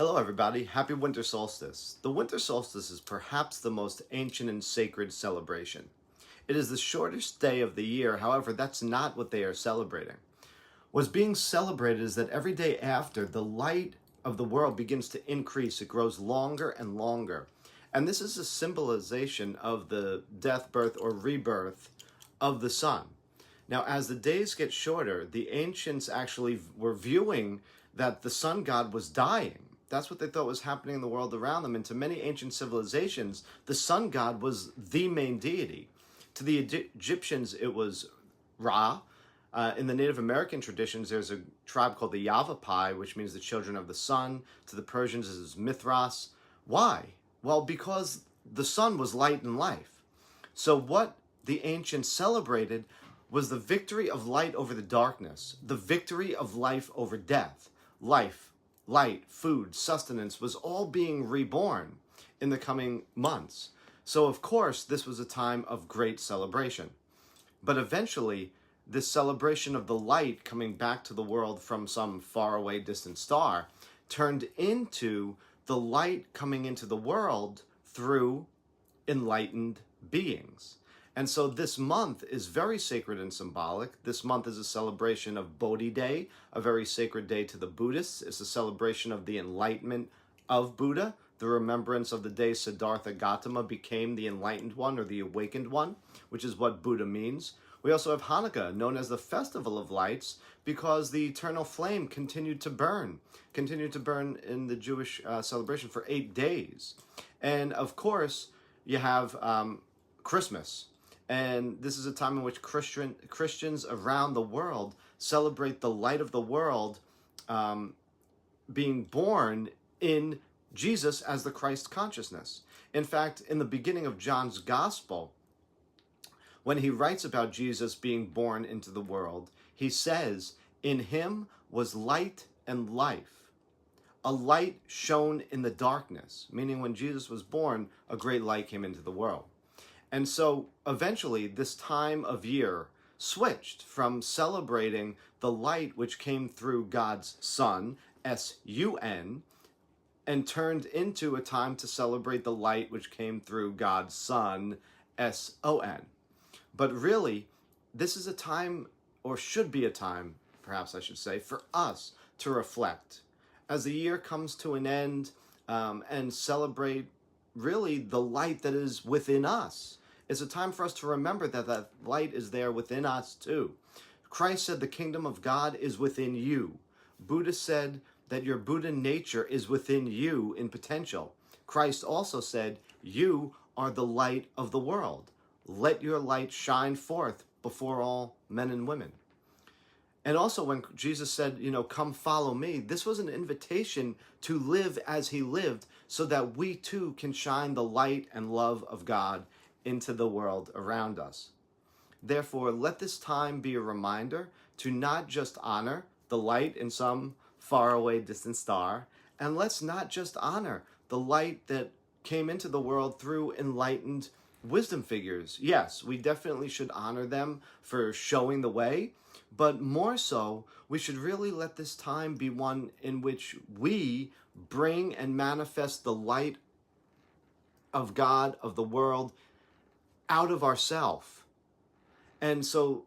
Hello everybody, happy winter solstice. The winter solstice is perhaps the most ancient and sacred celebration. It is the shortest day of the year, however, that's not what they are celebrating. What's being celebrated is that every day after, the light of the world begins to increase. It grows longer and longer. And this is a symbolization of the death, birth, or rebirth of the sun. Now, as the days get shorter, the ancients actually were viewing that the sun god was dying. That's what they thought was happening in the world around them. And to many ancient civilizations, the sun god was the main deity. To the Egyptians, it was Ra. In the Native American traditions, there's a tribe called the Yavapai, which means the children of the sun. To the Persians, it is Mithras. Why? Well, because the sun was light and life. So what the ancients celebrated was the victory of light over the darkness, the victory of life over death. Life, light, food, sustenance was all being reborn in the coming months. So of course, this was a time of great celebration. But eventually, this celebration of the light coming back to the world from some faraway distant star turned into the light coming into the world through enlightened beings. And so this month is very sacred and symbolic. This month is a celebration of Bodhi Day, a very sacred day to the Buddhists. It's a celebration of the enlightenment of Buddha, the remembrance of the day Siddhartha Gautama became the enlightened one or the awakened one, which is what Buddha means. We also have Hanukkah, known as the Festival of Lights, because the eternal flame continued to burn in the Jewish celebration for 8 days. And of course, you have Christmas. And this is a time in which Christians around the world celebrate the light of the world being born in Jesus as the Christ consciousness. In fact, in the beginning of John's Gospel, when he writes about Jesus being born into the world, he says, "In him was light and life. A light shone in the darkness," meaning when Jesus was born, a great light came into the world. And so eventually this time of year switched from celebrating the light which came through God's Son, S-U-N, and turned into a time to celebrate the light which came through God's Son, S-O-N. But really, this is a time, or should be a time, perhaps I should say, for us to reflect as the year comes to an end and celebrate really the light that is within us. It's a time for us to remember that that light is there within us too. Christ said the kingdom of God is within you. Buddha said that your Buddha nature is within you in potential. Christ also said, you are the light of the world. Let your light shine forth before all men and women. And also when Jesus said, come follow me, this was an invitation to live as he lived so that we too can shine the light and love of God into the world around us. Therefore, let this time be a reminder to not just honor the light in some faraway distant star, and let's not just honor the light that came into the world through enlightened wisdom figures. Yes, we definitely should honor them for showing the way, but more so, we should really let this time be one in which we bring and manifest the light of God, of the world, out of ourself. And so,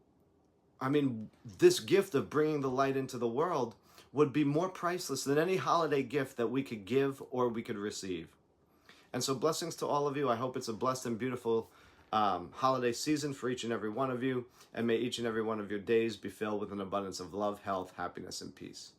this gift of bringing the light into the world would be more priceless than any holiday gift that we could give or we could receive. And so blessings to all of you. I hope it's a blessed and beautiful holiday season for each and every one of you. And may each and every one of your days be filled with an abundance of love, health, happiness, and peace.